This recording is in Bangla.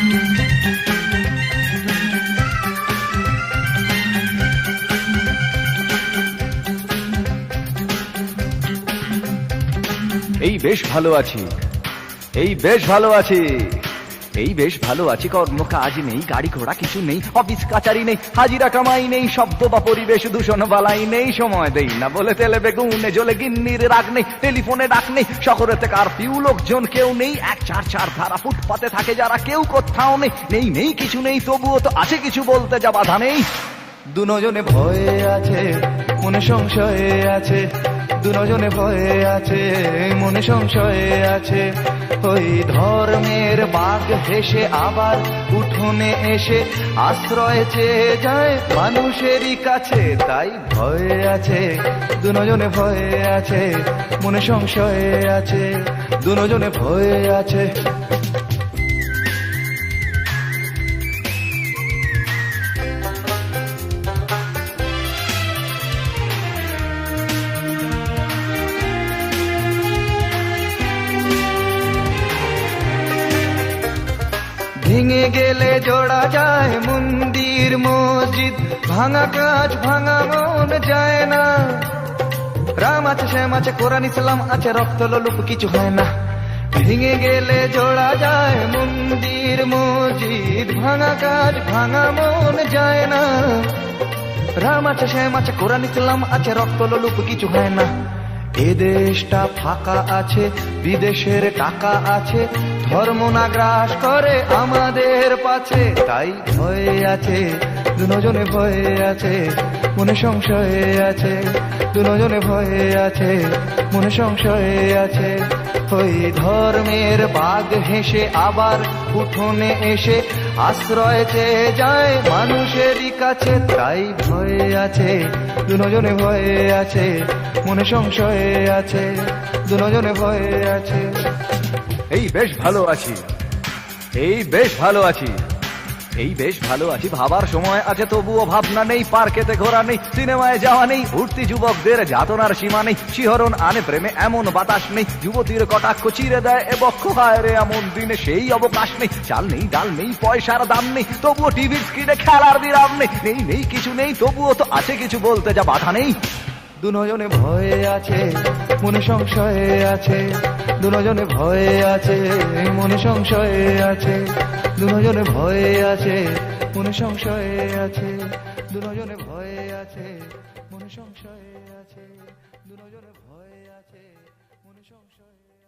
এই বেশ ভালো আছি, এই বেশ ভালো আছি, এই বেশ ভালো আছি। কর্মকাজ নেই, গাড়ি ঘোড়া কিছু নেই, অফিস কাচারি নেই, হাজিরা কামাই নেই, শব্দ বা পরিবেশ দূষণ বালাই নেই। সময় দেই না বলে তেলে বেগুনে জ্বলে গিন্নির রাগ নেই, টেলিফোনে ডাক নেই, শহরেতে কারফিউ লোকজন কেউ নেই। 1-4-4 ধারা ফুটপাতে থাকে যারা, কেউ কোথাও নেই। নেই নেই কিছু নেই, তবুও তো আছে কিছু, বলতে যা বাধা নেই। দুজনে ভয়ে আছে, মনে সংশয়ে আছে, দুজনে ভয়ে আছে, মনে সংশয়ে আছে। ওই ধর্মের বাঘ হেসে আবার উঠোনে এসে আশ্রয় চেয়ে যায় মানুষেরই কাছে। তাই ভয়ে আছে, দুজনে ভয়ে আছে, মনে সংশয়ে আছে, দুজনে ভয়ে আছে। ভেঙে গেলে জোড়া যায় মন্দির মসজিদ, ভাঙা কাজ ভাঙা মন যায় না। রাম আছে, শ্যাম আছে, কোরআন ইসলাম আছে, রক্ত লোলুপ কিছু হয় না। ভেঙে গেলে জোড়া যায় মন্দির মসজিদ, ভাঙা কাজ ভাঙা মন যায় না। রাম আছে, শ্যাম আছে, কোরআন ইসলাম আছে, রক্ত লোলুপ কিছু হয় না। এ দেশটা ফাঁকা আছে, বিদেশের টাকা আছে, ধর্ম না গ্রাস করে আমাদের পাছে। তাই ভয়ে আছে, দুজনে ভয়ে আছে, মনে সংশয়ে আছে, দুজনে ভয়ে আছে, মনে সংশয়ে আছে। ওই ধর্মের বাঘ হেসে আবার উঠোনে এসে আশ্রয় চেয়ে যায় মানুষেরই কাছে। তাই ভয়ে আছে, দুজনে ভয়ে আছে, মনে সংশয়ে আছে, দুজনে ভয়ে আছে। এই বেশ ভালো আছি, এই বেশ ভালো আছি, এই বেশ ভালো আছি। ভাবার সময় আছে তবুও ভাবনা নেই, পার্কেতে ঘোরা নেই, সিনেমায় যাওয়া নেই, উঠতি যুবকদের যাতনার সীমা নেই। শিহরণ আনে প্রেমে এমন বাতাস নেই, যুবতীর কটাক্ষ চিরে দেয় এ বক্ষ। হায় রে এমন দিনে সেই অবকাশ নেই, চাল নেই ডাল নেই, পয়সার দাম নেই, তবুও টিভির স্ক্রিনে খেলার বিরাম নেই। নেই নেই কিছু নেই, তবুও তো আছে কিছু, বলতে যা বাধা নেই। দুজনে ভয়ে আছে, মনে সংশয়ে আছে, দুজনে ভয়ে আছে, মনে সংশয়ে আছে, দুজনে ভয়ে আছে, মনে সংশয়ে আছে, দুজনে ভয়ে আছে, মনে সংশয়ে আছে, দুজনে ভয়ে আছে, মনে সংশয়ে।